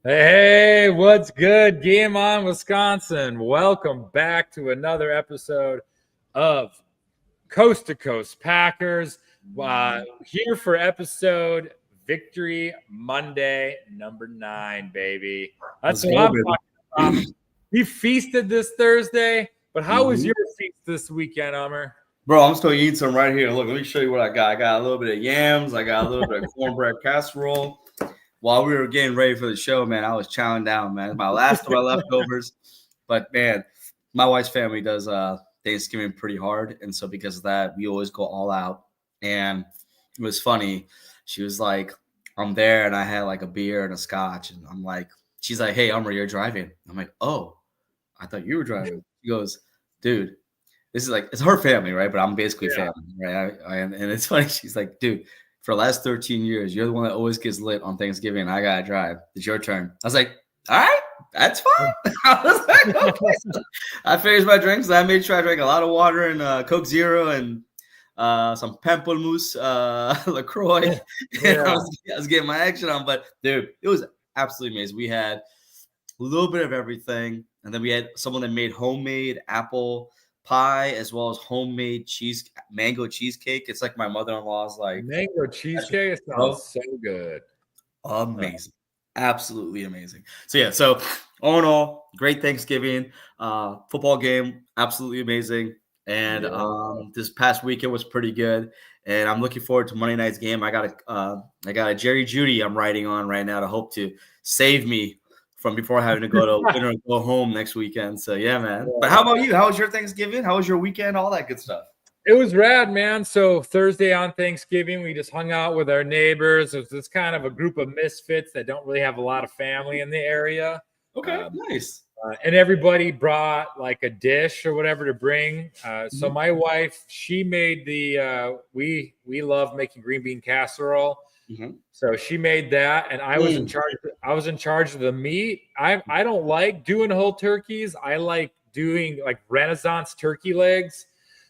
Hey, what's good? Game on, Wisconsin. Welcome back to another episode of Coast to Coast Packers. Here for episode Victory Monday, number 9, baby. That's Let's what go, I'm baby. talking about. We feasted this Thursday, but how was Mhm. your feast this weekend, Amar? Bro, I'm still eating some right here. Look, let me show you what I got. I got a little bit of yams. I got a little bit of cornbread casserole. While we were getting ready for the show, man, I was chowing down, man. My last of my leftovers. But, man, my wife's family does Thanksgiving pretty hard. And so because of that, we always go all out. And it was funny. She was like, I'm there, and I had like a beer and a scotch. And I'm like, she's like, hey, Umar, you're driving. I'm like, oh, I thought you were driving. She goes, dude, this is like it's her family, right? But I'm basically Yeah. family, right? And it's funny. She's like, dude, for the last 13 years, you're the one that always gets lit on Thanksgiving. I gotta drive. It's your turn. I was like, all right, that's fine. I was like, okay. So I finished my drinks. I made sure I drank a lot of water and Coke Zero and some Pamplemousse, LaCroix. And I was getting my action on. But dude, it was absolutely amazing. We had a little bit of everything, and then we had someone that made homemade apple pie as well as homemade mango cheesecake. It's like my mother-in-law's like Mango cheesecake bro, sounds so good. amazing, absolutely amazing. So all in all, great Thanksgiving. Football game, absolutely amazing. And this past weekend was pretty good. And I'm looking forward to Monday night's game. I got a Jerry Judy I'm writing on right now to hope to save me from before having to go to winter and go home next weekend. So yeah, man. But how about you? How was your Thanksgiving? How was your weekend? All that good stuff. It was rad, man. So Thursday on Thanksgiving, we just hung out with our neighbors. It was this kind of a group of misfits that don't really have a lot of family in the area. Okay, nice. And everybody brought like a dish or whatever to bring. So my wife, she made we love making green bean casserole. Mm-hmm. So she made that, and I was in charge. I was in charge of the meat. I don't like doing whole turkeys. I like doing like Renaissance turkey legs.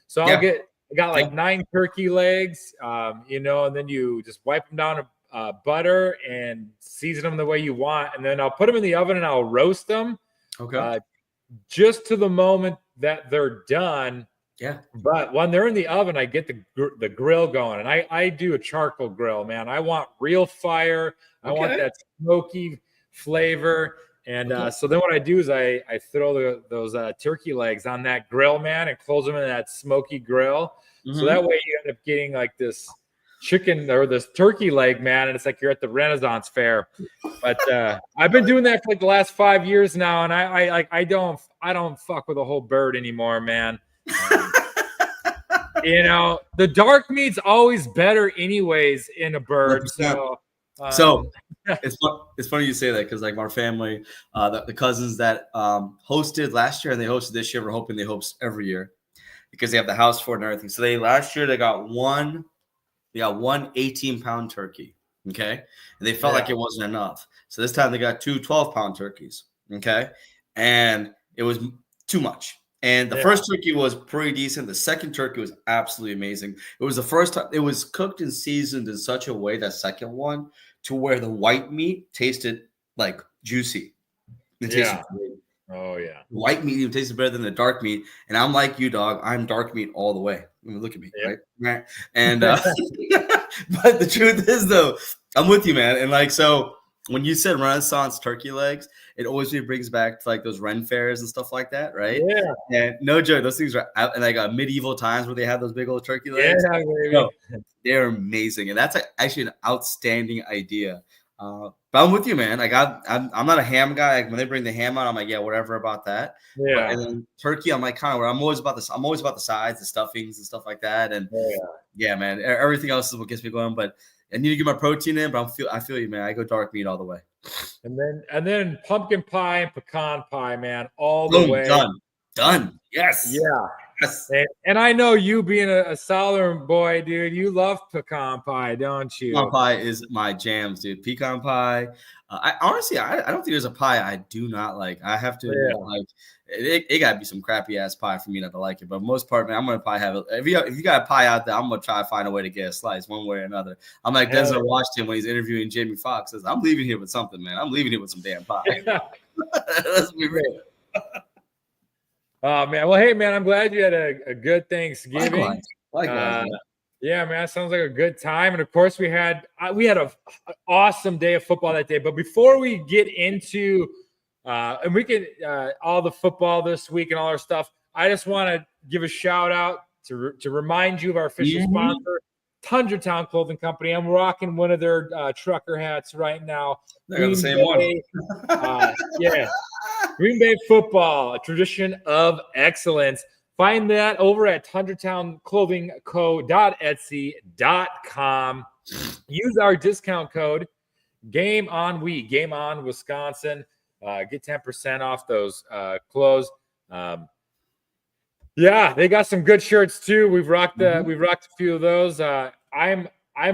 So I got like 9 turkey legs, and then you just wipe them down in butter and season them the way you want, and then I'll put them in the oven and I'll roast them. Okay. Just to the moment that they're done. Yeah. But when they're in the oven, I get the grill going, and I do a charcoal grill, man. I want real fire. I want that smoky flavor. And so then what I do is I throw those turkey legs on that grill, man, and close them in that smoky grill. Mm-hmm. So that way you end up getting like this chicken or this turkey leg, man, and it's like you're at the Renaissance fair. But I've been doing that for like the last 5 years now, and I don't fuck with a whole bird anymore, man. The dark meat's always better anyways in a bird. So it's funny you say that because like our family, the cousins that hosted last year and they hosted this year, we're hoping they host every year because they have the house for it and everything. So last year they got one 18-pound turkey. Okay. And they felt like it wasn't enough. So this time they got 2 12-pound turkeys. Okay. And it was too much. And the first turkey was pretty decent. The second turkey was absolutely amazing. It was the first time it was cooked and seasoned in such a way, that second one, to where the white meat tasted like juicy. It tasted great. Oh, yeah. White meat even tasted better than the dark meat. And I'm like you, dog. I'm dark meat all the way. I mean, look at me, right? And but the truth is, though, I'm with you, man. And like, so when you said Renaissance turkey legs, it always brings back to like those Ren fairs and stuff like that, right? Yeah. And no joke, those things are out in like medieval times where they have those big old turkey legs. Yeah, baby. They're amazing, and that's actually an outstanding idea. But I'm with you, man. Like I'm not a ham guy. Like when they bring the ham out, I'm like, yeah, whatever about that. Yeah. And then turkey, I'm like kind of where I'm always about this. I'm always about the sides, the stuffings, and stuff like that. And yeah, man, everything else is what gets me going. But I need to get my protein in. But I feel you, man. I go dark meat all the way. And then pumpkin pie and pecan pie, man, all the way. Done. Yes. Yeah. Yes. And I know you being a Southern boy, dude, you love pecan pie, don't you? Pecan pie is my jams, dude. Pecan pie. I honestly, I don't think there's a pie I do not like. I have to admit, like, it got to be some crappy ass pie for me not to like it. But most part, man, I'm gonna probably have it. If you got a pie out there, I'm gonna try to find a way to get a slice one way or another. I'm like Denzel Washington when he's interviewing Jamie Foxx says, "I'm leaving here with something, man. I'm leaving here with some damn pie." Let's be real. Oh man, well, hey man, I'm glad you had a good Thanksgiving. Likewise, man. Yeah, man, sounds like a good time. And of course, we had an awesome day of football that day. But before we get into and we can all the football this week and all our stuff, I just want to give a shout out to remind you of our official sponsor, Tundra Town Clothing Company. I'm rocking one of their trucker hats right now. They're the same one. Yeah. Green Bay football, a tradition of excellence. Find that over at TundraTownClothingCo.etsy.com. Use our discount code Game On Wisconsin. Get 10% off those clothes. Yeah, they got some good shirts too. We've rocked a few of those. I'm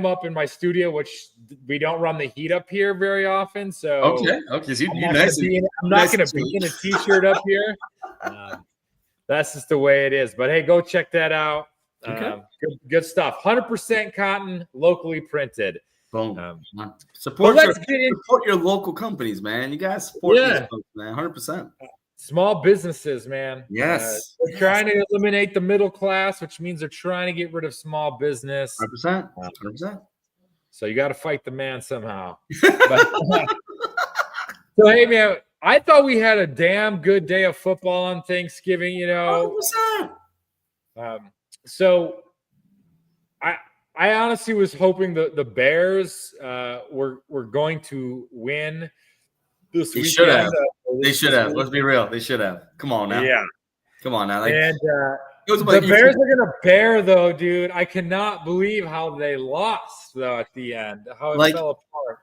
up in my studio, which we don't run the heat up here very often. So okay. So I'm not going to be in a t-shirt up here. That's just the way it is. But hey, go check that out. Okay. Good stuff. 100% cotton, locally printed. Boom. Support your local companies, man. You guys support these folks, man. 100%. Small businesses, man. Yes. They're trying to eliminate the middle class, which means they're trying to get rid of small business. 100%. 100%. So you got to fight the man somehow. So hey, man, I thought we had a damn good day of football on Thanksgiving. 100%. So I honestly was hoping the Bears were going to win this weekend. They should have. Let's be real. They should have. Come on now. Yeah. Come on now. The Bears are going to bear, though, dude. I cannot believe how they lost, though, at the end. How it fell apart.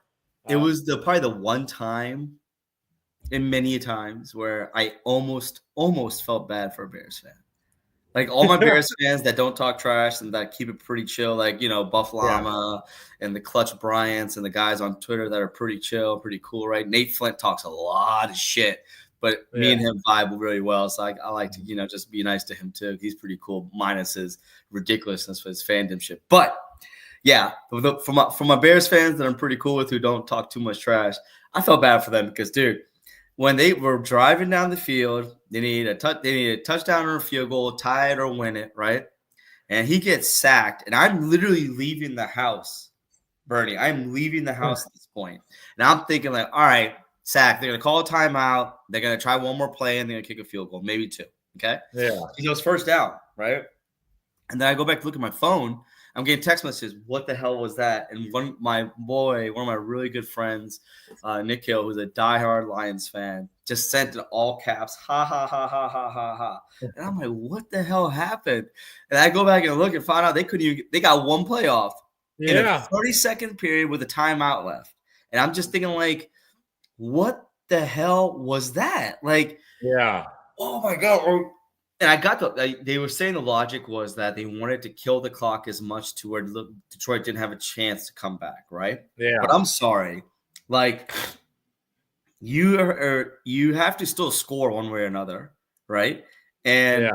It was probably the one time in many times where I almost felt bad for a Bears fan. Like all my Bears fans that don't talk trash and that keep it pretty chill, like, Buff Llama and the Clutch Bryants and the guys on Twitter that are pretty chill, pretty cool, right? Nate Flint talks a lot of shit, but me and him vibe really well. So I like to, just be nice to him too. He's pretty cool, minus his ridiculousness for his fandom shit. But yeah, for my Bears fans that I'm pretty cool with who don't talk too much trash, I felt bad for them because, dude, when they were driving down the field, they needed a touchdown or a field goal, tie it or win it, right? And he gets sacked, and I'm literally leaving the house, Bernie. I'm leaving the house at this point. And I'm thinking like, all right, sack. They're going to call a timeout. They're going to try one more play, and they're going to kick a field goal, maybe two, okay? Yeah. He goes first down, right? And then I go back to look at my phone. I'm getting text messages. What the hell was that? And one of my really good friends, Nick Hill, who's a diehard Lions fan, just sent in all caps, ha, ha, ha, ha, ha, ha, ha. And I'm like, what the hell happened? And I go back and look and find out they got one play off in a 30-second period with a timeout left. And I'm just thinking like, what the hell was that? Like, oh my God. And I got they were saying the logic was that they wanted to kill the clock as much to where Detroit didn't have a chance to come back, right? Yeah. But I'm sorry. Like, you have to still score one way or another, right? And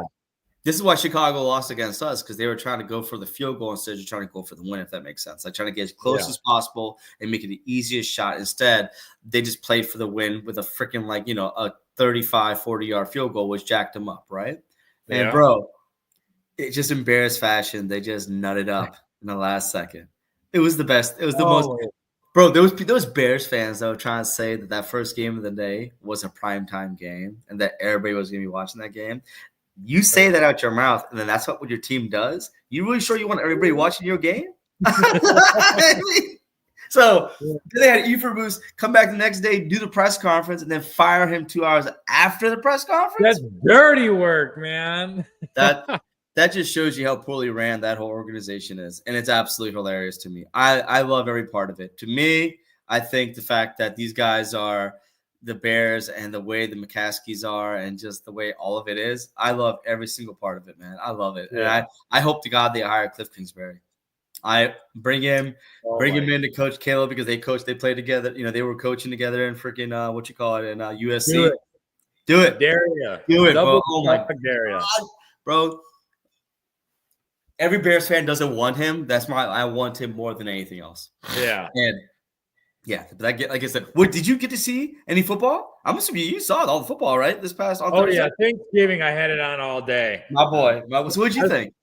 this is why Chicago lost against us, because they were trying to go for the field goal instead of trying to go for the win, if that makes sense. Like trying to get as close as possible and make it the easiest shot. Instead, they just played for the win with a freaking a 35, 40-yard field goal, which jacked them up, right? And, bro, it just embarrassed fashion. They just nutted up in the last second. It was the best. It was the most – bro, those Bears fans that were trying to say that first game of the day was a primetime game and that everybody was going to be watching that game. You say that out your mouth, and then that's what your team does? You really sure you want everybody watching your game? So they had Eberflus come back the next day, do the press conference, and then fire him 2 hours after the press conference. That's dirty work, man. That just shows you how poorly ran that whole organization is, and it's absolutely hilarious to me. I love every part of it. To me, I think the fact that these guys are the Bears and the way the McCaskies are and just the way all of it is. I love every single part of it, man. I love it. Yeah. And I hope to God they hire Cliff Kingsbury. I bring him in to coach Caleb because they play together. You know, they were coaching together in freaking in USC. Do it. Do it, bro. Oh my God, bro. Every Bears fan doesn't want him. I want him more than anything else. Yeah. And yeah, but like I said, what did you get to see any football? I'm assuming you saw all the football, right? This past on Thursday? Yeah, Thanksgiving I had it on all day. My boy. So what'd you think?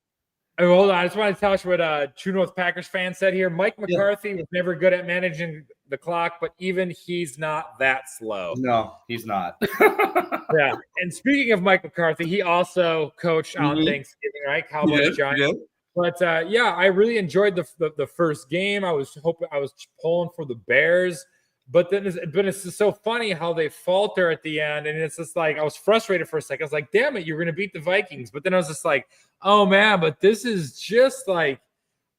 Hold on, I just want to tell you what True North Packers fan said here. Mike McCarthy was never good at managing the clock, but even he's not that slow. No, he's not. Yeah. And speaking of Mike McCarthy, he also coached on Thanksgiving, right? Cowboys Giants. But I really enjoyed the first game. I was pulling for the Bears, but it's just so funny how they falter at the end, and it's just like I was frustrated for a second. I was like, "Damn it, you're going to beat the Vikings!" But then I was just like, "Oh man, but this is just like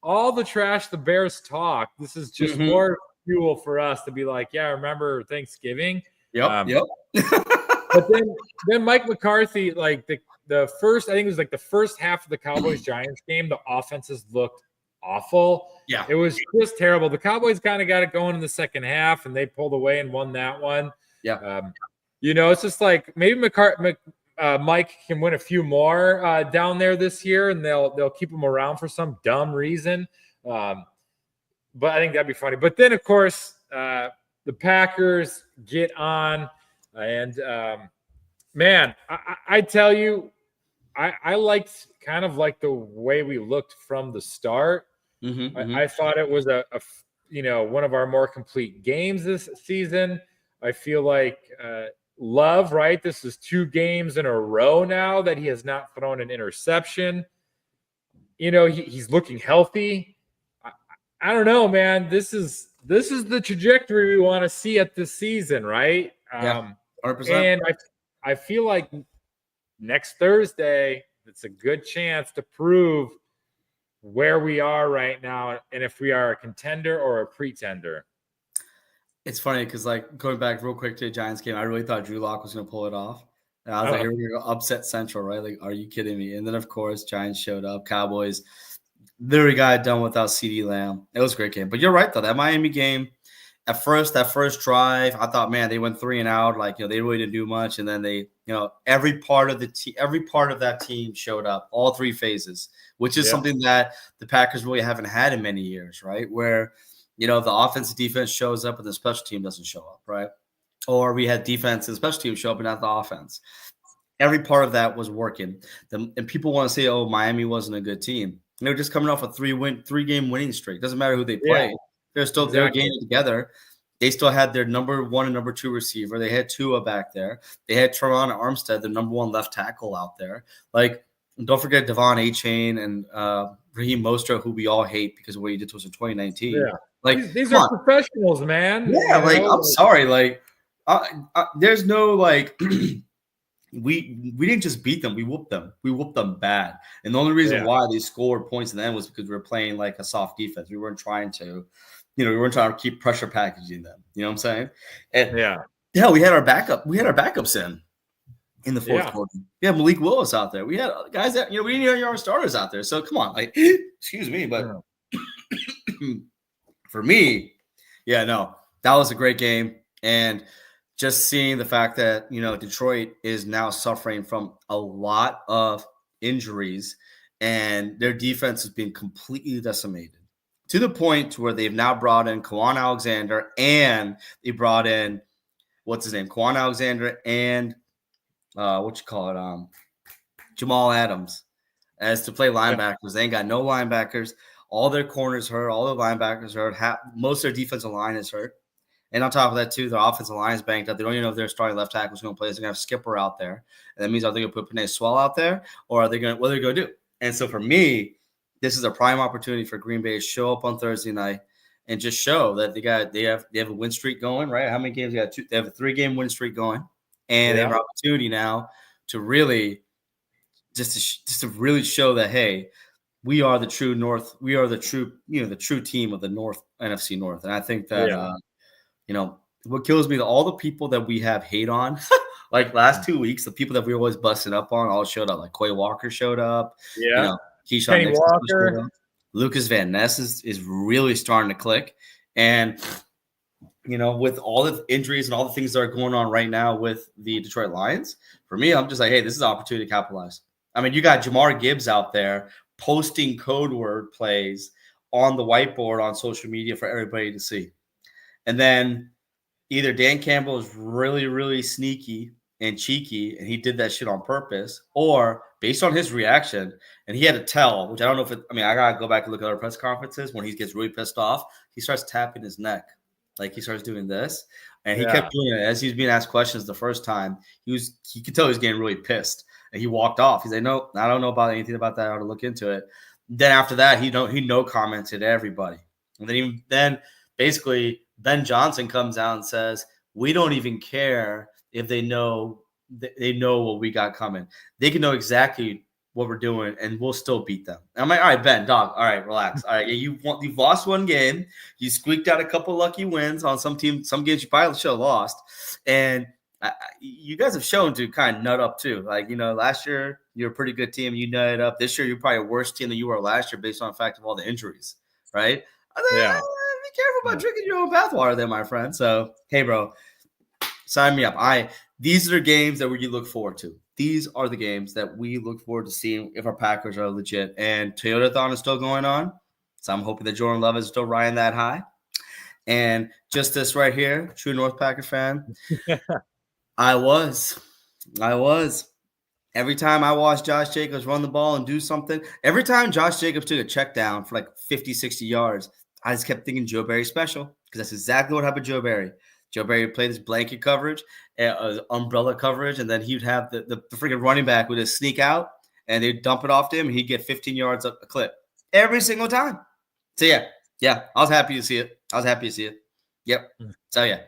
all the trash the Bears talk. This is just more fuel for us to be like, yeah, remember Thanksgiving." Yep. But then Mike McCarthy, like the first, I think it was like the first half of the Cowboys Giants game, the offenses looked awful. Yeah. It was just terrible. The Cowboys kind of got it going in the second half and they pulled away and won that one. Yeah. It's just like maybe Mike can win a few more down there this year and they'll keep him around for some dumb reason. But I think that'd be funny. But then, of course, the Packers get on. And man, I tell you, I liked kind of like the way we looked from the start. I thought it was a one of our more complete games this season. I feel like Love, right? This is 2 games in a row now that he has not thrown an interception. He's looking healthy. I don't know, man. This is the trajectory we want to see at this season, right? 100%. And I feel like next Thursday, it's a good chance to prove where we are right now and if we are a contender or a pretender. It's funny because, like, going back real quick to the Giants game, I really thought Drew Lock was going to pull it off. And I was like, here we go, upset Central, right? Like, are you kidding me? And then, of course, Giants showed up. Cowboys literally got it done without CeeDee Lamb. It was a great game. But you're right, though. That Miami game, at first, that first drive, I thought, man, they went 3 and out. Like, they really didn't do much. And then they, every part of that team showed up, all 3 phases, which is something that the Packers really haven't had in many years, right? Where, the offense and defense shows up, but the special team doesn't show up, right? Or we had defense and special team show up, but not the offense. Every part of that was working. And people want to say, oh, Miami wasn't a good team. They were just coming off a 3-game winning streak. Doesn't matter who they played. They're still they're gaining together. They still had their number 1 and number 2 receiver. They had Tua back there. They had Teron Armstead, the number 1 left tackle out there. Like, don't forget Devon Achane and Raheem Mostert, who we all hate because of what he did to us in 2019. Yeah. Like, these are professionals, man. Yeah, I'm sorry. Like, there's no, like, we didn't just beat them. We whooped them. We whooped them bad. And the only reason why they scored points in the end was because we were playing like a soft defense. We weren't trying to, we weren't trying to keep pressure packaging them. You know what I'm saying? And hell, we had our backups in the fourth quarter. Yeah, Malik Willis out there. We had guys that, we didn't have our starters out there. So come on, like, excuse me, but for me, that was a great game. And just seeing the fact that, Detroit is now suffering from a lot of injuries and their defense has been completely decimated to the point where they've now brought in Quan Alexander and they brought in, Quan Alexander and Jamal Adams as to play linebackers. They ain't got no linebackers. All their corners hurt. All their linebackers hurt. Most of their defensive line is hurt. And on top of that, too, their offensive line is banked up. They don't even know if their starting left tackle is going to play. They're going to have Skipper out there. And that means, are they going to put Penei Sewell out there? Or what are they going to do? And so for me, this is a prime opportunity for Green Bay to show up on Thursday night and just show that they have a win streak going, right? How many games they got? They have a 3-game win streak going. And they have an opportunity now to really just to really show that, hey, we are the true North. We are the true, the true team of the North NFC North. And I think that, what kills me, all the people that we have hate on, like last 2 weeks, the people that we were always busting up on all showed up. Like Quay Walker showed up. Yeah. Keyshawn Kenny Nixon Walker. showed up. Lucas Van Ness is really starting to click. And, with all the injuries and all the things that are going on right now with the Detroit Lions, for me, I'm just like, hey, this is an opportunity to capitalize. I mean, you got Jamar Gibbs out there posting code word plays on the whiteboard on social media for everybody to see. And then either Dan Campbell is really, really sneaky and cheeky, and he did that shit on purpose, or based on his reaction, and he had to tell, which I don't know if I got to go back and look at our press conferences when he gets really pissed off, he starts tapping his neck. Like he starts doing this, and he kept doing it as he was being asked questions the first time. He could tell he was getting really pissed, and he walked off. He's like, "No, I don't know about anything about that. I ought to look into it." Then after that, he no commented to everybody, and then basically Ben Johnson comes out and says, "We don't even care if they know what we got coming. They can know exactly what we're doing, and we'll still beat them." And I'm like, "All right, Ben, dog. All right, relax. All right, you've lost one game. You squeaked out a couple lucky wins on some teams. Some games you probably should have lost, and you guys have shown to kind of nut up too. Like last year you're a pretty good team. You nutted up. This year you're probably a worse team than you were last year based on the fact of all the injuries, right? Yeah. Be careful about drinking your own bathwater there, my friend. So, hey, bro, sign me up. These are the games that you look forward to. These are the games that we look forward to seeing if our Packers are legit. And Toyota-thon is still going on. So I'm hoping that Jordan Love is still riding that high. And just this right here, true North Packer fan, I was. Every time I watched Josh Jacobs run the ball and do something, every time Josh Jacobs took a check down for like 50, 60 yards, I just kept thinking Joe Barry special, because that's exactly what happened to Joe Barry. Joe Barry would play this blanket coverage, umbrella coverage, and then he would have the freaking running back would just sneak out, and they'd dump it off to him, and he'd get 15 yards up a clip every single time. So, yeah, I was happy to see it. Yep. So, yeah.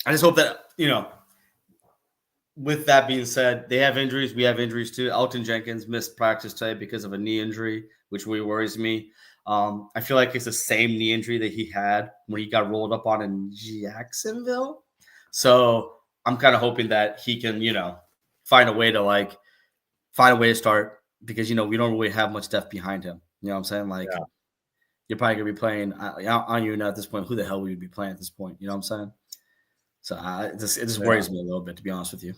I just hope that, with that being said, they have injuries. We have injuries too. Elton Jenkins missed practice today because of a knee injury, which really worries me. I feel like it's the same knee injury that he had when he got rolled up on in Jacksonville. So I'm kind of hoping that he can, find a way to start, because, we don't really have much depth behind him. You know what I'm saying? Like, you're probably going to be playing. I don't even know at this point who the hell we would be playing at this point. You know what I'm saying? So it just worries me a little bit, to be honest with you.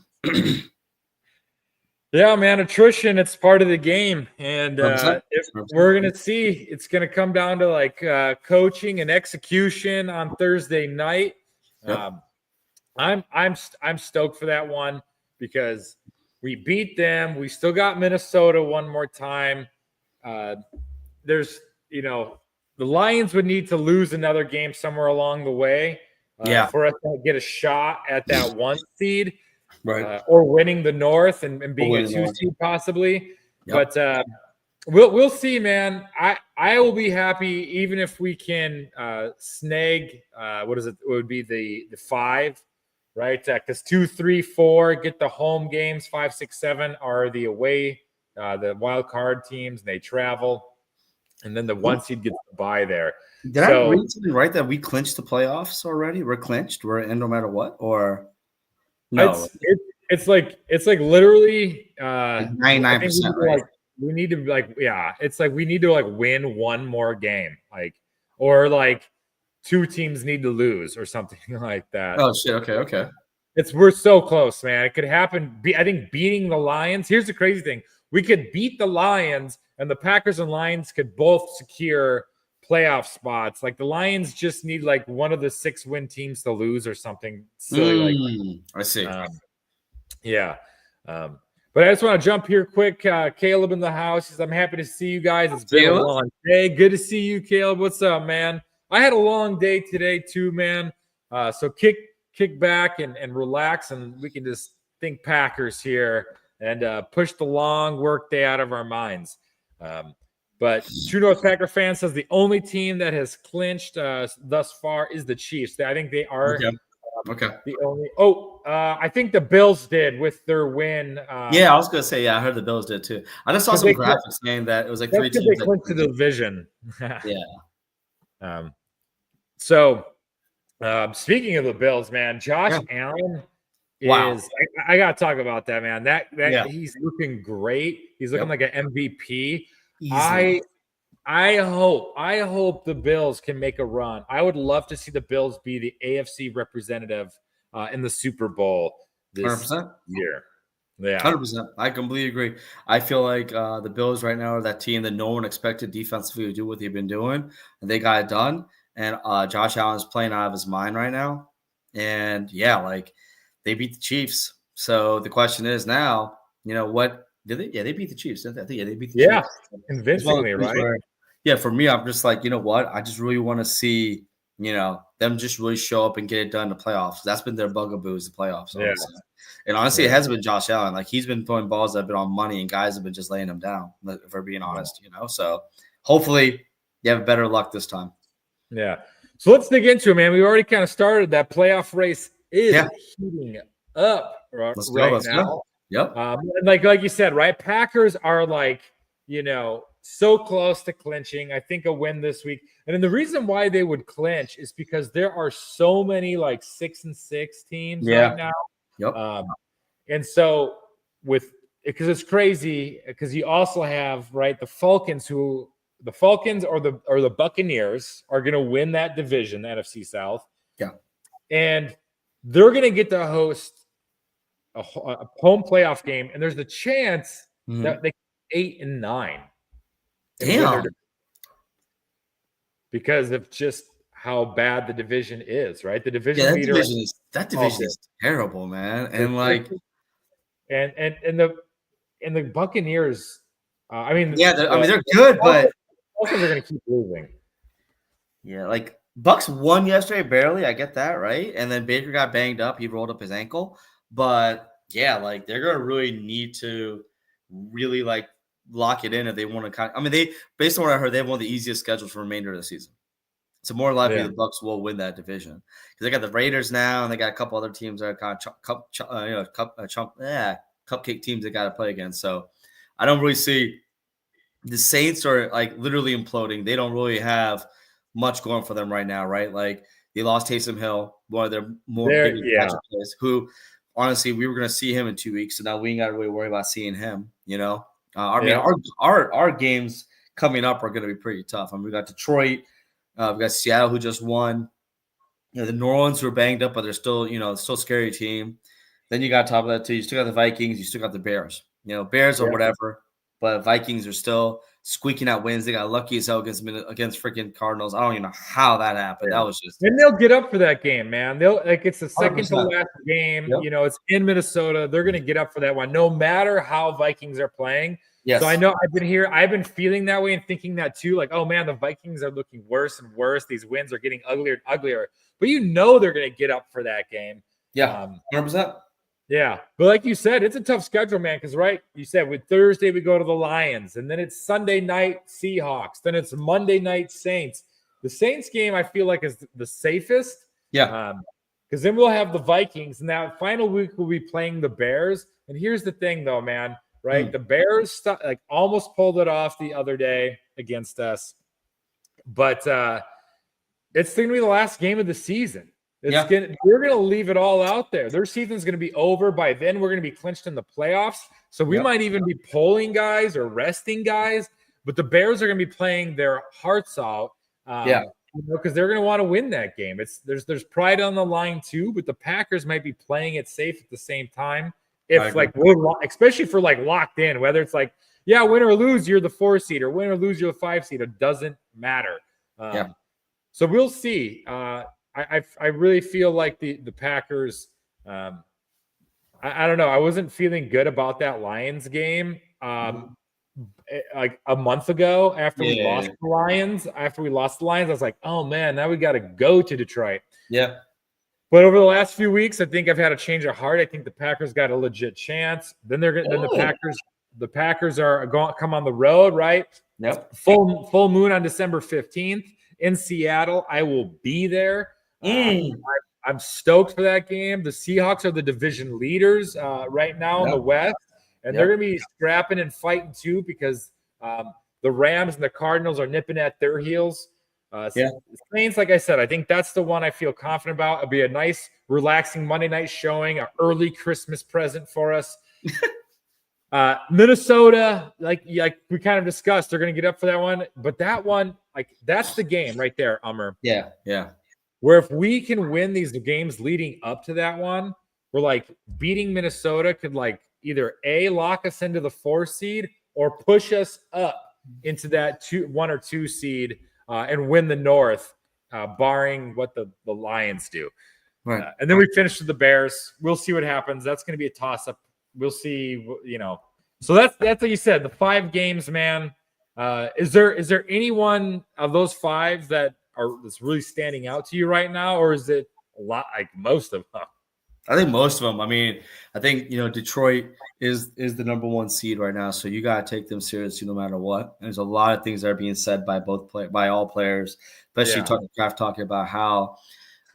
Yeah, man, attrition, it's part of the game. And if we're going to see, it's going to come down to coaching and execution on Thursday night. Yep. I'm stoked for that one, because we beat them. We still got Minnesota one more time. There's, the Lions would need to lose another game somewhere along the way for us to get a shot at that 1 seed. Right. Or winning the North and being a 2 seed possibly. Yep. But we'll see, man. I will be happy even if we can snag what is it? It would be the 5, right? Because 2, 3, 4 get the home games. 5, 6, 7 are the away, the wild card teams, and they travel, and then the 1 seed gets to bye there. Did I read something right that we clinched the playoffs already? We're clinched. We're in no matter what, or no? It's like literally 99%. Right? We need to it's like we need to win one more game, or 2 teams need to lose or something like that. Oh shit! Okay. We're so close, man. It could happen. I think beating the Lions. Here's the crazy thing: we could beat the Lions, and the Packers and Lions could both secure playoff spots. Like the Lions just need one of the 6-win teams to lose or something silly. I see. But I just want to jump here quick. Caleb in the house says, "I'm happy to see you guys. It's been a long day." Good to see you, Caleb. What's up, man? I had a long day today too, man. So kick back and relax, and we can just think Packers here and push the long work day out of our minds. But True North Packer fan says the only team that has clinched thus far is the Chiefs. I think they are the only. I think the Bills did with their win. I was gonna say, I heard the Bills did too. I just saw some graphics saying that it was 3 teams. They clinched the division. So Speaking of the Bills, man, Josh Allen Wow. is. I got to talk about that, man. That Yeah. he's looking great. He's looking like an MVP. Easily. I hope the Bills can make a run. I would love to see the Bills be the AFC representative in the Super Bowl this 100%. year. Yeah, 100%. I completely agree. I feel like the Bills right now are that team that no one expected defensively to do what they've been doing, and they got it done. And Josh Allen's playing out of his mind right now. And yeah, like they beat the Chiefs. So the question is now, what did they? Yeah, they beat the Chiefs. Didn't they? I think they beat the Chiefs. Convincingly, right? Yeah, for me, I'm just like, you know what? I just really want to see, them just really show up and get it done in the playoffs. That's been their bugaboo is the playoffs, honestly. And honestly, it hasn't been Josh Allen. Like he's been throwing balls that have been on money, and guys have been just laying them down. If we're being honest, So hopefully, you have better luck this time. Yeah. So let's dig into it, man. We already kind of started. That playoff race is heating up right now. Go. Yep. And like you said, right? Packers are like, so close to clinching. I think a win this week. And then the reason why they would clinch is because there are so many like 6-6 teams right now. Yep. And so because it's crazy because you also have the Falcons or the Buccaneers are going to win that division, the NFC South. Yeah. And they're going to get to host a home playoff game, and there's the chance that they 8-9. Damn. Because of just how bad the division is, right? The division leader. That division is terrible, man. And and the Buccaneers. they're good, but Falcons are going to keep losing. Yeah, like Bucks won yesterday barely. I get that, right? And then Baker got banged up. He rolled up his ankle. But yeah, like they're gonna really need to really like lock it in if they want to they based on what I heard, they have one of the easiest schedules for the remainder of the season. So more likely the Bucks will win that division because they got the Raiders now, and they got a couple other teams that are kind of cupcake teams they got to play against. So I don't really see the Saints are like literally imploding. They don't really have much going for them right now, right? Like they lost Taysom Hill, one of their more big players, who honestly we were going to see him in 2 weeks, so now we ain't got to really worry about seeing him. Our games coming up are going to be pretty tough. We got Detroit, we got Seattle who just won. The New Orleans who are banged up, but they're still still a scary team. Then you got top of that too. You still got the Vikings, you still got the Bears. Bears or whatever, but Vikings are still squeaking out wins. They got lucky as hell against freaking Cardinals. I don't even know how that happened. That was just. And they'll get up for that game, man. It's the second to last game. Yep. It's in Minnesota. They're going to get up for that one, no matter how Vikings are playing. Yes. So I know I've been feeling that way and thinking that too. Like, oh man, the Vikings are looking worse and worse. These wins are getting uglier and uglier. But they're going to get up for that game. Yeah, 100%. Yeah, but like you said, it's a tough schedule, man. Because you said with Thursday we go to the Lions, and then it's Sunday night Seahawks, then it's Monday night Saints. The Saints game I feel like is the safest. Yeah. Because then we'll have the Vikings, and that final week we'll be playing the Bears. And here's the thing, though, man. Right, the Bears almost pulled it off the other day against us, but it's going to be the last game of the season. We're going to leave it all out there. Their season's going to be over by then. We're going to be clinched in the playoffs, so we might even be polling guys or resting guys. But the Bears are going to be playing their hearts out, because they're going to want to win that game. There's pride on the line too, but the Packers might be playing it safe at the same time. If we're especially for locked in, whether it's win or lose, you're the 4 seed, or win or lose, you're the 5 seed. It doesn't matter. So we'll see. I really feel like the Packers. I don't know. I wasn't feeling good about that Lions game. Like a month ago, after we lost the Lions, I was like, oh man, now we got to go to Detroit. Yeah. But over the last few weeks, I think I've had a change of heart. I think the Packers got a legit chance. Then the Packers are going to come on the road, right? Yep. Full moon on December 15th in Seattle. I will be there. I'm stoked for that game. The Seahawks are the division leaders right now in the West, and they're going to be scrapping and fighting too because the Rams and the Cardinals are nipping at their heels. Yeah. Saints, like I said, I think that's the one I feel confident about. It'll be a nice, relaxing Monday night showing, an early Christmas present for us. Minnesota, like we kind of discussed, they're going to get up for that one. But that one, like that's the game right there, Ummer. Yeah. Yeah. Where if we can win these games leading up to that one, we're like beating Minnesota could like either lock us into the 4 seed or push us up into that 1 or 2 seed and win the North, barring what the Lions do. Right. And then we finish with the Bears. We'll see what happens. That's going to be a toss up. We'll see. So that's what you said. The 5 games, man. Is there anyone of those 5 that's really standing out to you right now, or is it a lot like most of them? I think most of them. I mean, I think Detroit is the number 1 seed right now, so you got to take them seriously no matter what. There's a lot of things that are being said by all players, especially Kraft talking about how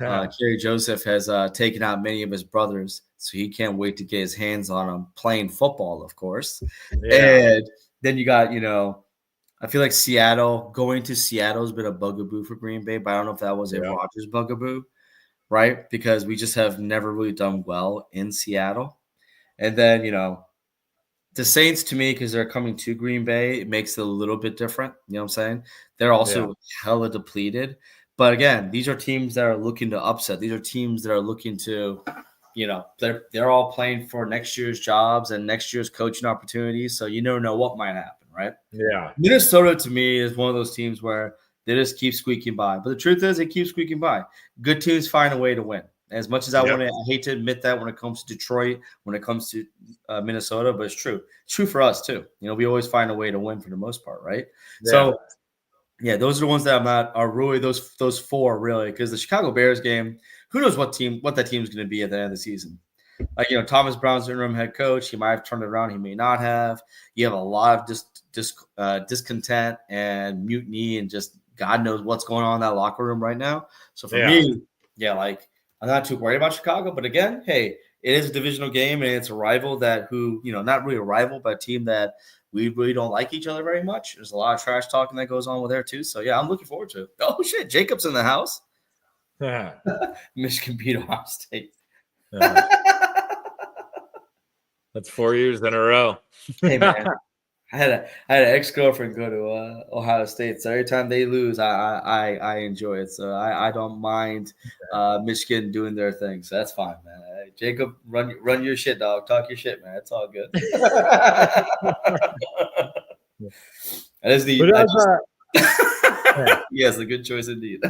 Kerry Joseph has taken out many of his brothers, so he can't wait to get his hands on them playing football, of course. Yeah. And then you got I feel like going to Seattle has been a bugaboo for Green Bay, but I don't know if that was a Rodgers bugaboo. Right? Because we just have never really done well in Seattle. And then, the Saints, to me, because they're coming to Green Bay, it makes it a little bit different. You know what I'm saying? They're also hella depleted. But again, these are teams that are looking to upset. These are teams that are looking to, they're all playing for next year's jobs and next year's coaching opportunities. So you never know what might happen, right? Yeah. Minnesota, to me, is one of those teams where they just keep squeaking by. But the truth is, they keep squeaking by. Good teams find a way to win. As much as I hate to admit that when it comes to Detroit, when it comes to Minnesota, but it's true. It's true for us too. We always find a way to win for the most part, right? Yeah. So, those are the ones that are really those 4 really, because the Chicago Bears game, who knows what that team's going to be at the end of the season. Like Thomas Brown's interim head coach, he might have turned it around, he may not have. You have a lot of discontent and mutiny and just God knows what's going on in that locker room right now. So for me, I'm not too worried about Chicago. But again, hey, it is a divisional game and it's a rival not really a rival, but a team that we really don't like each other very much. There's a lot of trash talking that goes on with there too. So I'm looking forward to it. Oh shit, Jacob's in the house. Michigan beat Ohio State. That's 4 years in a row. Hey man. I had an ex-girlfriend go to Ohio State, so every time they lose, I enjoy it. So I don't mind Michigan doing their thing. So that's fine, man. Jacob, run your shit, dog. Talk your shit, man. It's all good. That is yes, a good choice indeed.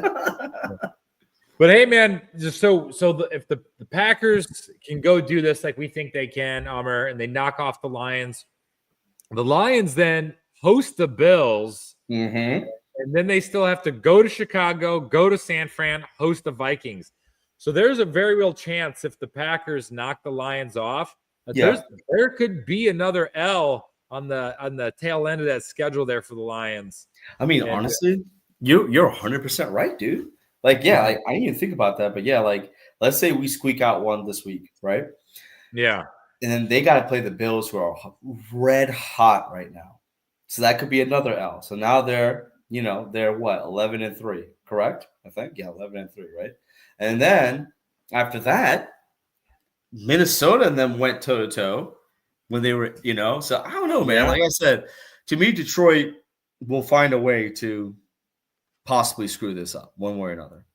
But hey, man, just if the Packers can go do this like we think they can, Amar, and they knock off the Lions then host the Bills, and then they still have to go to Chicago, go to San Fran, host the Vikings. So there's a very real chance if the Packers knock the Lions off, there could be another L on the tail end of that schedule there for the Lions. I mean, honestly, you're 100% right, dude. Like, I didn't even think about that, but let's say we squeak out one this week, right? Yeah. And then they got to play the Bills, who are red hot right now. So that could be another L. So now they're what, 11-3, correct? I think, 11-3, right? And then after that, Minnesota and them went toe to toe when they were, So I don't know, man. Like I said, to me, Detroit will find a way to possibly screw this up one way or another.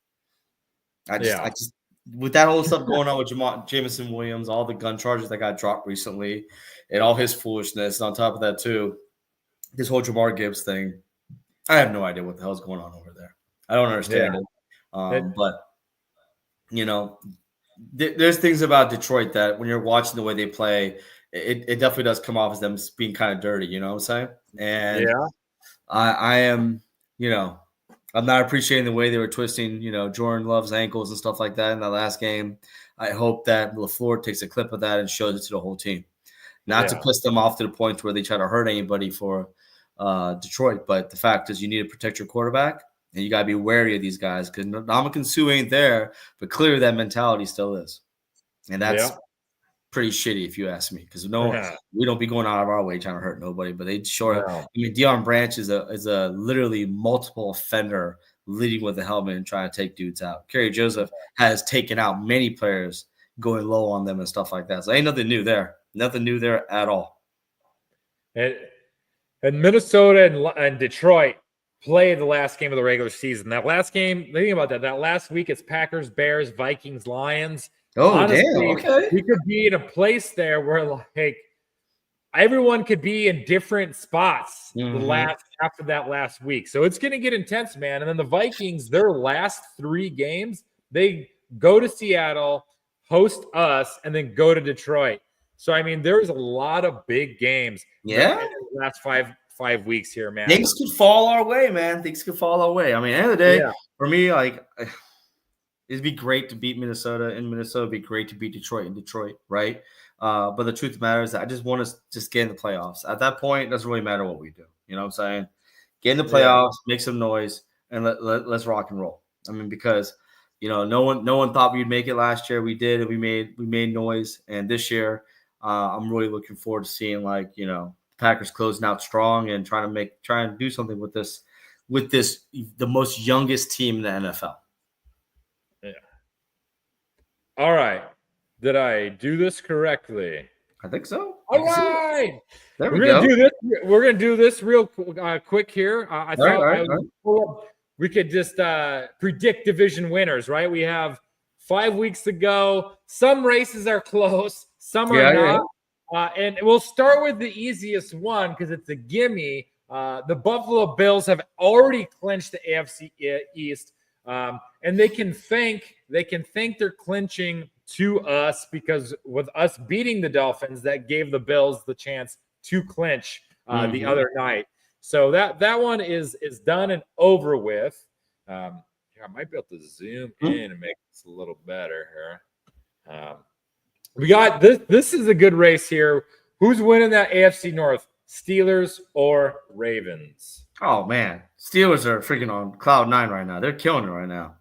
I just. With that whole stuff going on with Jameson Williams, all the gun charges that got dropped recently, and all his foolishness, and on top of that too, this whole Jamar Gibbs thing, I have no idea what the hell's going on over there. I don't understand it. But there's things about Detroit that when you're watching the way they play, it definitely does come off as them being kind of dirty. You know what I'm saying? And I am, I'm not appreciating the way they were twisting, Jordan Love's ankles and stuff like that in that last game. I hope that LaFleur takes a clip of that and shows it to the whole team. Not to piss them off to the point where they try to hurt anybody for Detroit. But the fact is you need to protect your quarterback, and you got to be wary of these guys because Ndamukong Suh ain't there, but clearly that mentality still is. And that's pretty shitty if you ask me because we don't be going out of our way trying to hurt nobody, but they sure. I mean, Deion Branch is a literally multiple offender leading with the helmet and trying to take dudes out. Kerry Joseph has taken out many players going low on them and stuff like that. So ain't nothing new there. Nothing new there at all. And Minnesota and Detroit play the last game of the regular season. That last game, think about that. That last week, it's Packers, Bears, Vikings, Lions. Oh, honestly, damn. Okay. We could be in a place there where like everyone could be in different spots after that last week. So it's going to get intense, man. And then the Vikings, their last 3 games, they go to Seattle, host us, and then go to Detroit. So, I mean, there's a lot of big games. Yeah. In the last five weeks here, man. Things could fall our way, man. Things could fall our way. I mean, at the end of the day, for me, like, it'd be great to beat Minnesota in Minnesota. It'd be great to beat Detroit in Detroit, right? But the truth matters, I just want to just get in the playoffs. At that point, it doesn't really matter what we do. You know what I'm saying? Get in the playoffs, make some noise, and let's rock and roll. I mean, because no one thought we'd make it last year. We did, and we made noise. And this year, I'm really looking forward to seeing the Packers closing out strong and trying to do something with this the most youngest team in the NFL. Yeah. All right. Did I do this correctly? I think so. All right. There we go. We're gonna do this real quick here. I thought we could just predict division winners. Right? We have 5 weeks to go. Some races are close. Some are not. And we'll start with the easiest one because it's a gimme. The Buffalo Bills have already clinched the AFC East, and they can thank their clinching to us because with us beating the Dolphins, that gave the Bills the chance to clinch the other night. So that one is done and over with. I might be able to zoom in and make this a little better here. We got this. This is a good race here. Who's winning that AFC North? Steelers or Ravens? Oh man, Steelers are freaking on cloud 9 right now. They're killing it right now.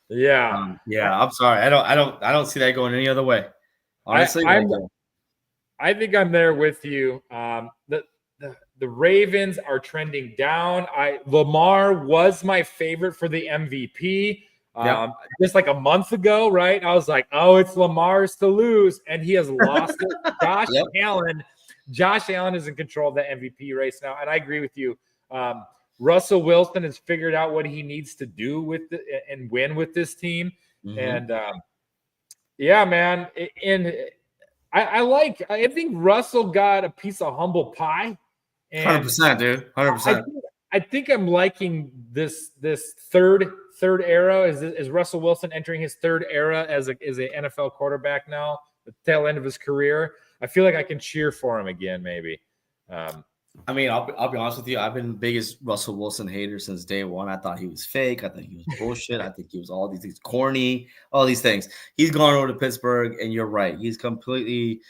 Yeah, I'm sorry. I don't see that going any other way. Honestly, I think I'm there with you. The Ravens are trending down. Lamar was my favorite for the MVP. Just like a month ago, right? I was like, oh, it's Lamar's to lose, and he has lost it. Josh Allen is in control of the MVP race now, and I agree with you. Russell Wilson has figured out what he needs to do and win with this team, and man, and I think Russell got a piece of humble pie. 100%, dude. 100%. I think I'm liking this third era. Is Russell Wilson entering his third era as a NFL quarterback now, the tail end of his career? I feel like I can cheer for him again, maybe. I mean, I'll be honest with you. I've been the biggest Russell Wilson hater since day one. I thought he was fake. I thought he was bullshit. I think he was all these things, corny, all these things. He's gone over to Pittsburgh, and you're right. He's completely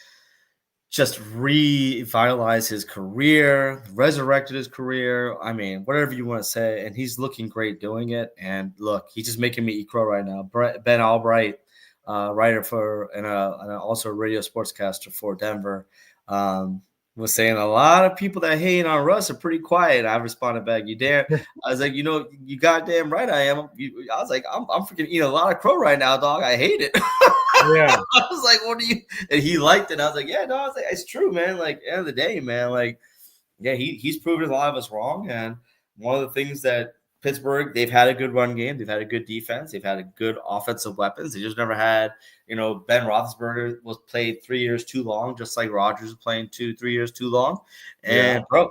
just revitalized his career, resurrected his career. I mean, whatever you want to say, and he's looking great doing it. And look, he's just making me eat crow right now. Ben Albright, writer for and also a radio sportscaster for Denver, was saying a lot of people that hate on Russ are pretty quiet. I responded back, you I was like, you goddamn right I am. I was like, I'm freaking eating a lot of crow right now, dog. I hate it. Yeah. I was like, what do you? And he liked it. I was like, yeah, no, I was like, it's true, man. Like, end of the day, man, like, yeah, he's proven a lot of us wrong. And one of the things that Pittsburgh, they've had a good run game. They've had a good defense. They've had a good offensive weapons. They just never had, Ben Roethlisberger was played 3 years too long, just like Rodgers was playing 2-3 years too long. And bro,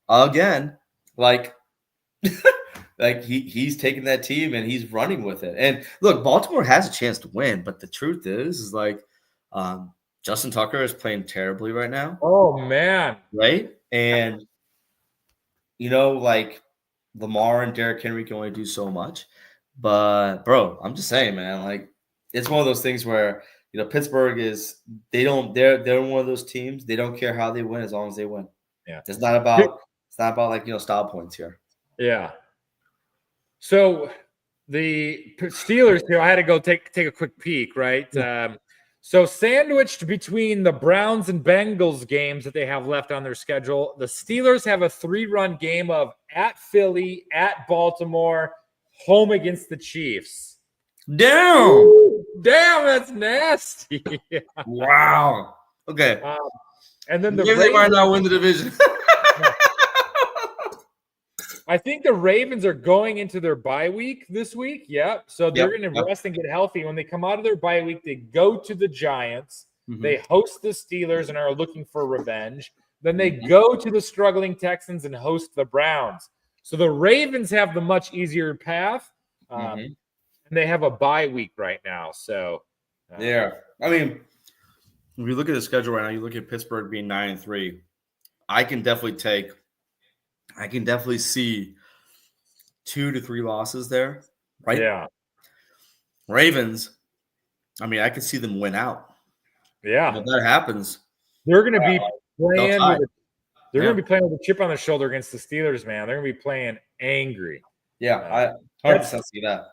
again, like, like he's taking that team and he's running with it. And look, Baltimore has a chance to win, but the truth is like Justin Tucker is playing terribly right now. Oh man, right? And like Lamar and Derrick Henry can only do so much. But bro, I'm just saying, man, like it's one of those things where Pittsburgh is they're one of those teams. They don't care how they win as long as they win. Yeah, it's not about like style points here. Yeah. So the Steelers here, I had to go take a quick peek, right? Yeah. So sandwiched between the Browns and Bengals games that they have left on their schedule, the Steelers have a 3-run game of at Philly, at Baltimore, home against the Chiefs. Damn. Ooh, damn, that's nasty. Wow. Okay. And then the Maybe they might not win the division. I think the Ravens are going into their bye week this week. Yep. So they're going to rest and get healthy. When they come out of their bye week, they go to the Giants. Mm-hmm. They host the Steelers and are looking for revenge. Then they go to the struggling Texans and host the Browns. So the Ravens have the much easier path. And they have a bye week right now. So, yeah. I mean, if you look at the schedule right now, you look at Pittsburgh being 9-3. I can definitely see 2 to 3 losses there, right? Yeah. Ravens, I mean, I could see them win out. Yeah. If that happens, they're going to be playing they're going to be playing with a chip on their shoulder against the Steelers, man. They're going to be playing angry. Yeah, I 100% see that.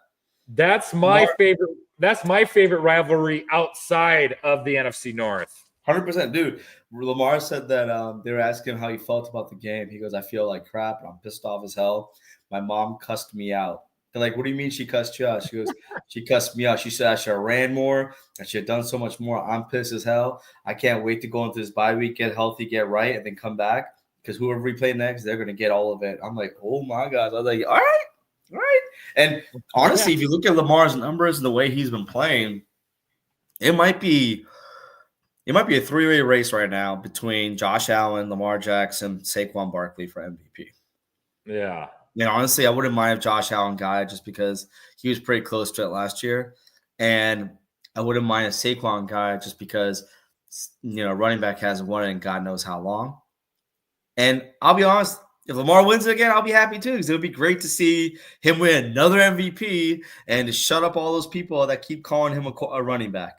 That's my favorite. That's my favorite rivalry outside of the NFC North. 100%, dude. Lamar said that they were asking him how he felt about the game. He goes, "I feel like crap, and I'm pissed off as hell. My mom cussed me out." They're like, "What do you mean she cussed you out?" She goes, "She cussed me out. She said I should have ran more. I should have done so much more. I'm pissed as hell. I can't wait to go into this bye week, get healthy, get right, and then come back because whoever we play next, they're gonna get all of it." I'm like, "Oh my god!" I was like, "All right." And honestly, if you look at Lamar's numbers and the way he's been playing, it might be a three-way race right now between Josh Allen, Lamar Jackson, Saquon Barkley for MVP. Yeah. Honestly, I wouldn't mind if Josh Allen got it just because he was pretty close to it last year. And I wouldn't mind a Saquon guy just because, running back hasn't won it in God knows how long. And I'll be honest, if Lamar wins it again, I'll be happy too because it would be great to see him win another MVP and to shut up all those people that keep calling him a running back.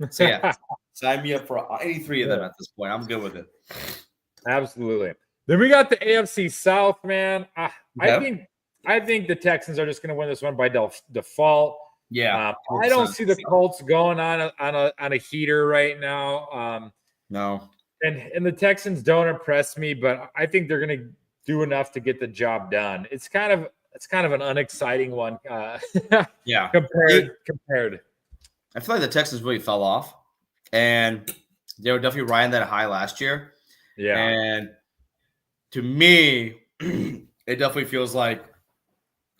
So, yeah, sign me up for any 3 of them at this point. I'm good with it. Absolutely. Then we got the AFC South, man. I think the Texans are just going to win this one by default. Yeah, I don't see the Colts going on a heater right now. No, and the Texans don't impress me, but I think they're going to do enough to get the job done. It's kind of an unexciting one. Yeah, compared. I feel like the Texans really fell off, and they were definitely riding that high last year. Yeah, and to me, it definitely feels like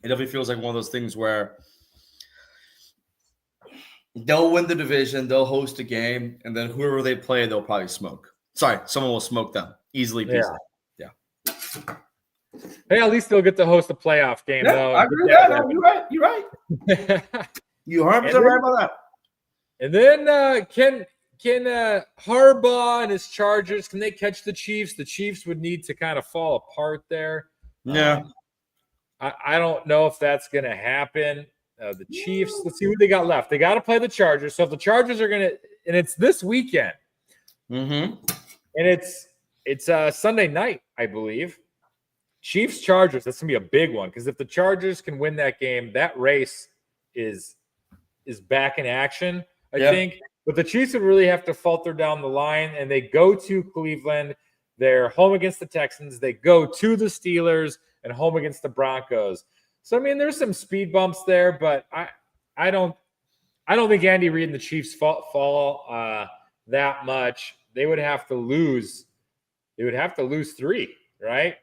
one of those things where they'll win the division, they'll host a game, and then whoever they play, they'll probably smoke. Sorry, someone will smoke them easily. Yeah. Hey, at least they'll get to host a playoff game, though. I agree with that. No, you're right. You 100% right about that. And then can Harbaugh and his Chargers, can they catch the Chiefs? The Chiefs would need to kind of fall apart there. Yeah. I don't know if that's going to happen. The Chiefs, let's see what they got left. They got to play the Chargers. So if the Chargers are going to – and it's this weekend. Mm-hmm. And it's Sunday night, I believe. Chiefs-Chargers, that's going to be a big one because if the Chargers can win that game, that race is back in action, I think. But the Chiefs would really have to falter down the line, and they go to Cleveland. They're home against the Texans. They go to the Steelers and home against the Broncos. So, I mean, there's some speed bumps there, but I don't think Andy Reid and the Chiefs fall that much. They would have to lose. They would have to lose 3, right?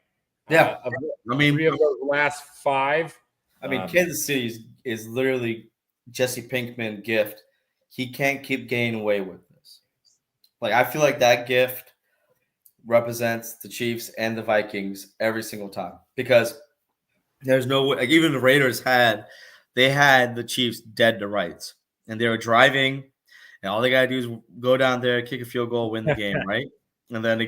Yeah. I mean, 3 of those last 5. I mean, Kansas City is literally Jesse Pinkman gift. He can't keep getting away with this. Like, I feel like that gift represents the Chiefs and the Vikings every single time because there's no way. Like, even the Raiders had the Chiefs dead to rights, and they were driving, and all they gotta do is go down there, kick a field goal, win the game, right? And then they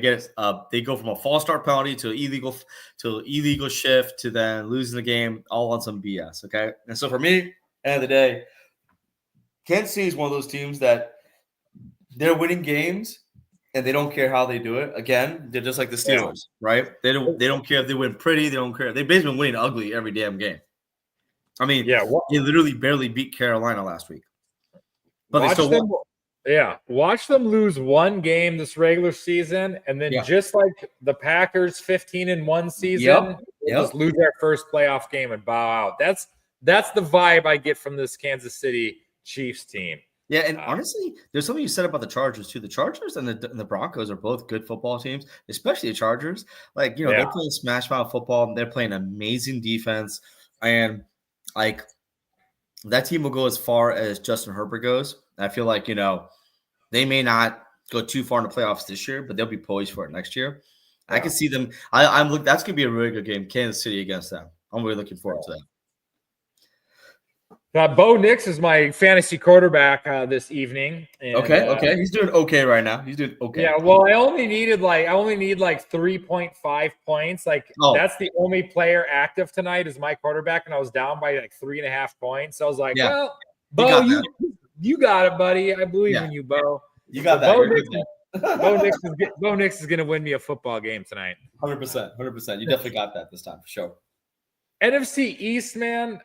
go from a false start penalty to illegal shift to then losing the game all on some BS. Okay, and so for me, end of the day, Kansas City is one of those teams that they're winning games and they don't care how they do it. Again, they're just like the Steelers, right? They don't care if they win pretty. They don't care. They've basically been winning ugly every damn game. I mean, they literally barely beat Carolina last week, but they still won. Watch them lose one game this regular season, and then just like the Packers' 15-1 season, just lose their first playoff game and bow out. that's the vibe I get from this Kansas City Chiefs team. Yeah, and honestly, there's something you said about the Chargers too. The Chargers and the Broncos are both good football teams, especially the Chargers. Like, they're playing smash mouth football. They're playing amazing defense, and like that team will go as far as Justin Herbert goes. I feel like they may not go too far in the playoffs this year, but they'll be poised for it next year. Yeah. I can see them. I'm look. That's gonna be a really good game, Kansas City against them. I'm really looking forward to that. Bo Nix is my fantasy quarterback this evening. And, okay. He's doing okay right now. He's doing okay. Yeah, well, I only need like 3.5 points. That's the only player active tonight is my quarterback, and I was down by like 3.5 points. So I was like, well, Bo, you got it, buddy. I believe in you, Bo. You got that. Bo Nix is going to win me a football game tonight. 100%. You definitely got that this time for sure. NFC East, man.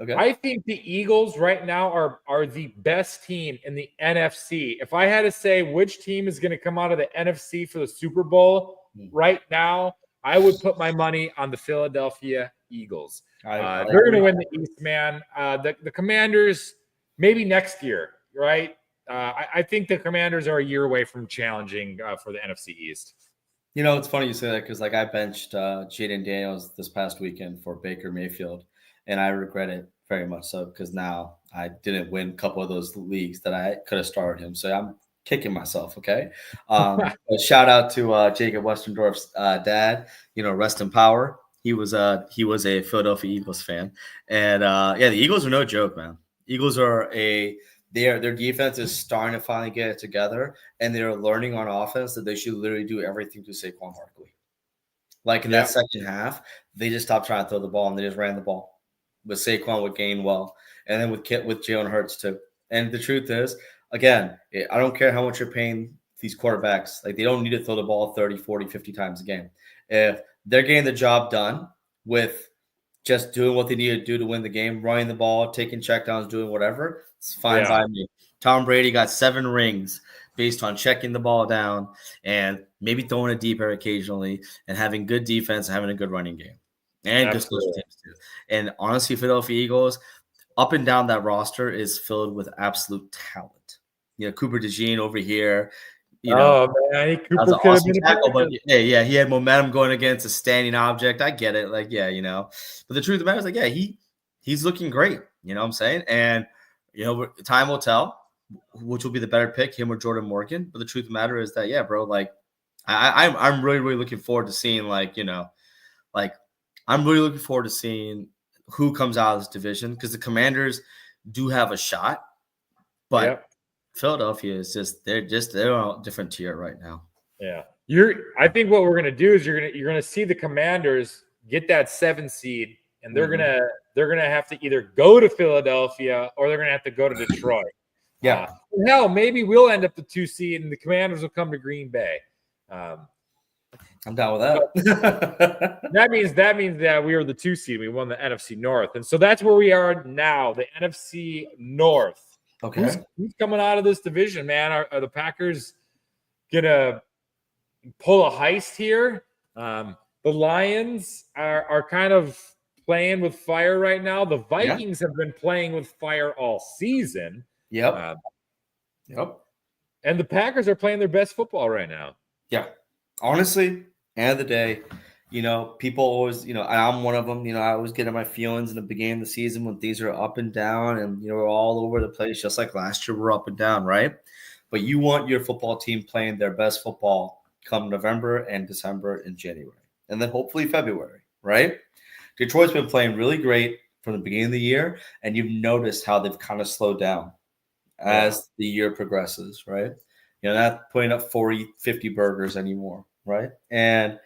Okay. I think the Eagles right now are the best team in the NFC. If I had to say which team is going to come out of the NFC for the Super Bowl right now, I would put my money on the Philadelphia Eagles. They're going to win the East, man. The Commanders, maybe next year, right? I think the Commanders are a year away from challenging for the NFC East. It's funny you say that because I benched Jaden Daniels this past weekend for Baker Mayfield. And I regret it very much so because now I didn't win a couple of those leagues that I could have started him. So I'm kicking myself, okay? Shout out to Jacob Westendorf's dad, rest in power. He was a Philadelphia Eagles fan. And, the Eagles are no joke, man. Eagles are their defense is starting to finally get it together, and they're learning on offense that they should literally do everything to Saquon Barkley. Like in that second half, they just stopped trying to throw the ball, and they just ran the ball. With Saquon, with Gainwell, and then with Jalen Hurts too. And the truth is, again, I don't care how much you're paying these quarterbacks. Like, they don't need to throw the ball 30, 40, 50 times a game. If they're getting the job done with just doing what they need to do to win the game, running the ball, taking checkdowns, doing whatever, it's fine by me. Tom Brady got 7 rings based on checking the ball down and maybe throwing it deeper occasionally and having good defense and having a good running game. And good special teams too. And honestly, Philadelphia Eagles, up and down that roster is filled with absolute talent. Cooper DeJean over here. Man, Cooper could have been tackle, but he had momentum going against a standing object. I get it, but the truth of the matter is, he's looking great. You know what I'm saying? And time will tell which will be the better pick, him or Jordan Morgan. But the truth of the matter is that, bro, I'm really, really looking forward to seeing I'm really looking forward to seeing who comes out of this division because the Commanders do have a shot, but Philadelphia is they're on a different tier right now. Yeah, I think what we're gonna do is you're gonna see the Commanders get that 7 seed, and they're gonna have to either go to Philadelphia or they're gonna have to go to Detroit. Hell, maybe we'll end up the 2 seed, and the Commanders will come to Green Bay. I'm down with that. That means that we are the 2 seed. We won the NFC North. And so that's where we are now, the NFC North. Okay. Who's coming out of this division, man? Are the Packers going to pull a heist here? The Lions are kind of playing with fire right now. The Vikings have been playing with fire all season. Yep. And the Packers are playing their best football right now. Yeah. Honestly, end of the day, people always, and I'm one of them, I always get in my feelings in the beginning of the season when things are up and down and, we're all over the place, just like last year, we're up and down, right? But you want your football team playing their best football come November and December and January, and then hopefully February, right? Detroit's been playing really great from the beginning of the year, and you've noticed how they've kind of slowed down as the year progresses, right? Not putting up 40, 50 burgers anymore, right? And,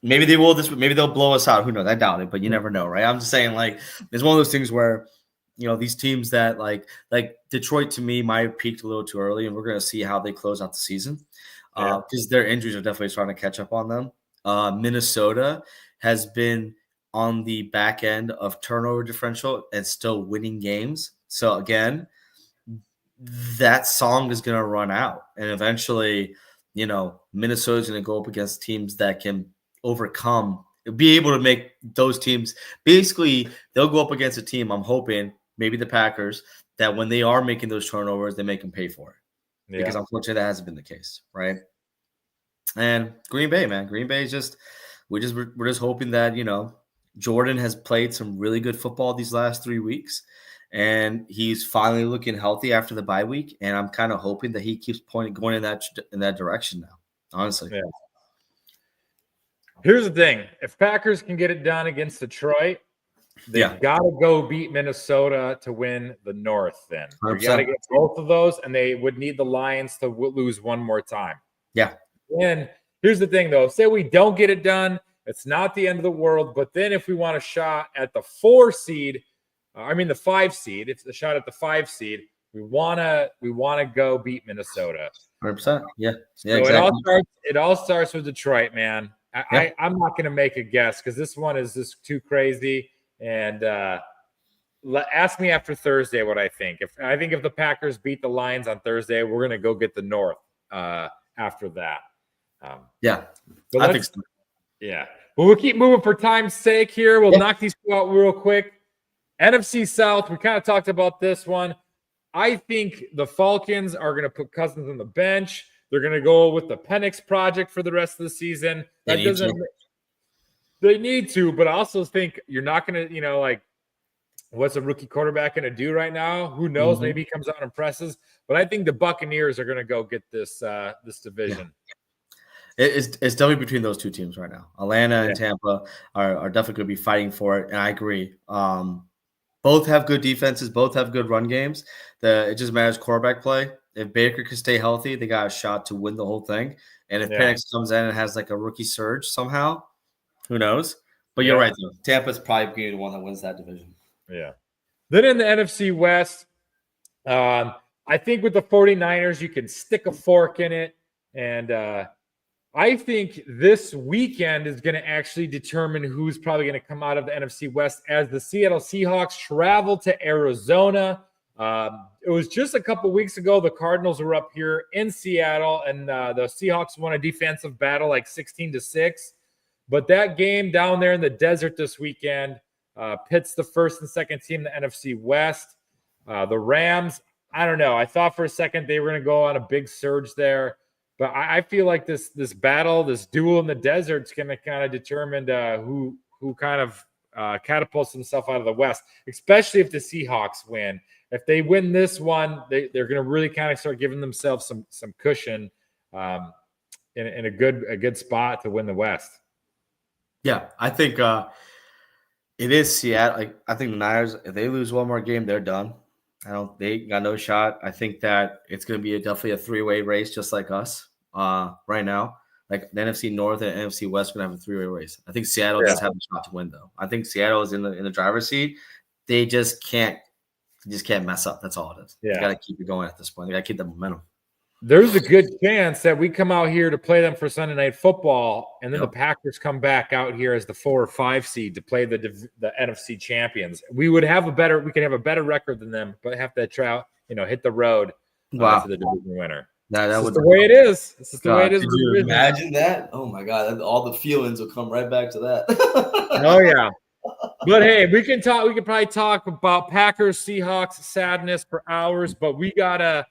maybe they will maybe they'll blow us out. Who knows? I doubt it, but you never know, right? I'm just saying, it's one of those things where, these teams that like Detroit to me might have peaked a little too early, and we're going to see how they close out the season because their injuries are definitely trying to catch up on them. Minnesota has been on the back end of turnover differential and still winning games. So again, that song is going to run out, and eventually, Minnesota's going to go up against teams that can overcome be able to make those teams. Basically, they'll go up against a team. I'm hoping maybe the Packers that when they are making those turnovers, they make them pay for it. Yeah. Because unfortunately, that hasn't been the case, right? And Green Bay, man, Green Bay is we're just hoping that Jordan has played some really good football these last 3 weeks, and he's finally looking healthy after the bye week. And I'm kind of hoping that he keeps going in that direction now. Honestly, yeah. Here's the thing: if Packers can get it done against Detroit, they've got to go beat Minnesota to win the North. Then you got to get both of those, and they would need the Lions to lose one more time. Yeah. And here's the thing, though: say we don't get it done, it's not the end of the world. But then, if we want a shot at the 5 seed, it's a shot at the 5 seed. We wanna go beat Minnesota. 100%. Yeah. So exactly. It all starts with Detroit, man. I'm not gonna make a guess because this one is just too crazy. And ask me after Thursday what I think. If the Packers beat the Lions on Thursday, we're gonna go get the North after that. I think so. Yeah. But we'll keep moving for time's sake here. We'll knock these two out real quick. NFC South, we kind of talked about this one. I think the Falcons are going to put Cousins on the bench. They're going to go with the Penix project for the rest of the season. They need to, but I also think you're not going to, what's a rookie quarterback going to do right now? Who knows? Maybe he comes out and impresses. But I think the Buccaneers are going to go get this division. Yeah. It's definitely between those two teams right now. Atlanta and Tampa are definitely going to be fighting for it, and I agree. Both have good defenses. Both have good run games. It just matters quarterback play. If Baker can stay healthy, they got a shot to win the whole thing. And if Penix comes in and has like a rookie surge somehow, who knows? But you're right, though. Tampa's probably going to be the one that wins that division. Yeah. Then in the NFC West, I think with the 49ers, you can stick a fork in it. And I think this weekend is going to actually determine who's probably going to come out of the NFC West as the Seattle Seahawks travel to Arizona. It was just a couple weeks ago, the Cardinals were up here in Seattle, and the Seahawks won a defensive battle like 16-6. But that game down there in the desert this weekend pits the first and second team in the NFC West. The Rams, I don't know. I thought for a second they were going to go on a big surge there. But I feel like this battle, this duel in the desert is going to kind of determine who kind of catapults himself out of the West, especially if the Seahawks win. If they win this one, they're going to really kind of start giving themselves some cushion in a good spot to win the West. Yeah, I think it is Seattle. I think the Niners, if they lose one more game, they're done. They got no shot. I think that it's going to be definitely a 3-way race, just like us right now. Like the NFC North and NFC West are going to have a 3-way race. I think Seattle just have a shot to win, though. I think Seattle is in the driver's seat. They just can't mess up. That's all it is. Yeah. They got to keep it going at this point. They got to keep the momentum. There's a good chance that we come out here to play them for Sunday Night Football, and then the Packers come back out here as the 4 or 5 seed to play the NFC champions. We could have a better record than them, but have to try out, hit the road to the division winner. That would the way it is. This is the way it is. Could you imagine that? Oh my God! All the feelings will come right back to that. Oh yeah. But hey, we could probably talk about Packers, Seahawks, sadness for hours, but we gotta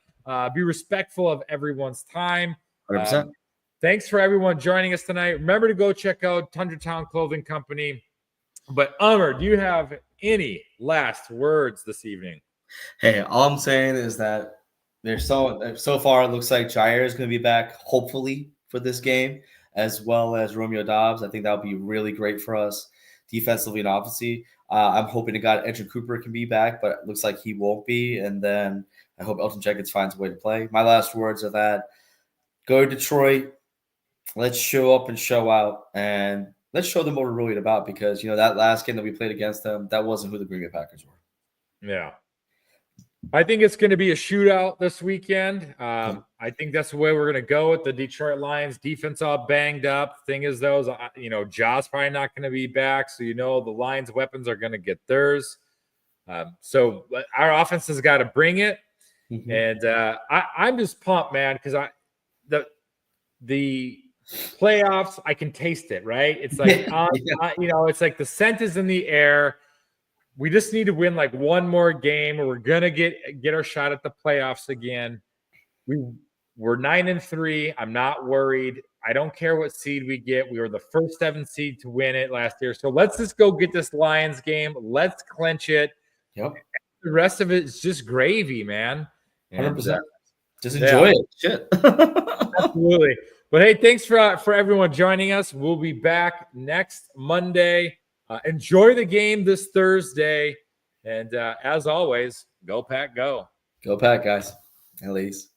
be respectful of everyone's time. 100%. Thanks for everyone joining us tonight. Remember to go check out Tundra Town Clothing Company. But Amar, do you have any last words this evening? Hey, all I'm saying is that so far it looks like Jair is going to be back, hopefully, for this game, as well as Romeo Dobbs. I think that would be really great for us defensively and offensively. I'm hoping to God Edgerrin Cooper can be back, but it looks like he won't be. And then I hope Elton Jenkins finds a way to play. My last words are that go to Detroit. Let's show up and show out, and let's show them what we're really about, because, that last game that we played against them, that wasn't who the Green Bay Packers were. Yeah. I think it's going to be a shootout this weekend. I think that's the way we're going to go with the Detroit Lions defense all banged up. Thing is, though, Ja's probably not going to be back. So, the Lions weapons are going to get theirs. So our offense has got to bring it. Mm-hmm. And I'm just pumped, man, because the playoffs, I can taste it, right? It's like, it's like the scent is in the air. We just need to win like one more game, or we're gonna get our shot at the playoffs again. We're 9-3. I'm not worried. I don't care what seed we get. We were the first 7 seed to win it last year. So let's just go get this Lions game. Let's clinch it. Yep. The rest of it is just gravy, man. 100%. Just enjoy it. Shit. Absolutely. But hey, thanks for everyone joining us. We'll be back next Monday. Enjoy the game this Thursday. And as always, go Pack, go. Go Pack, guys. At least.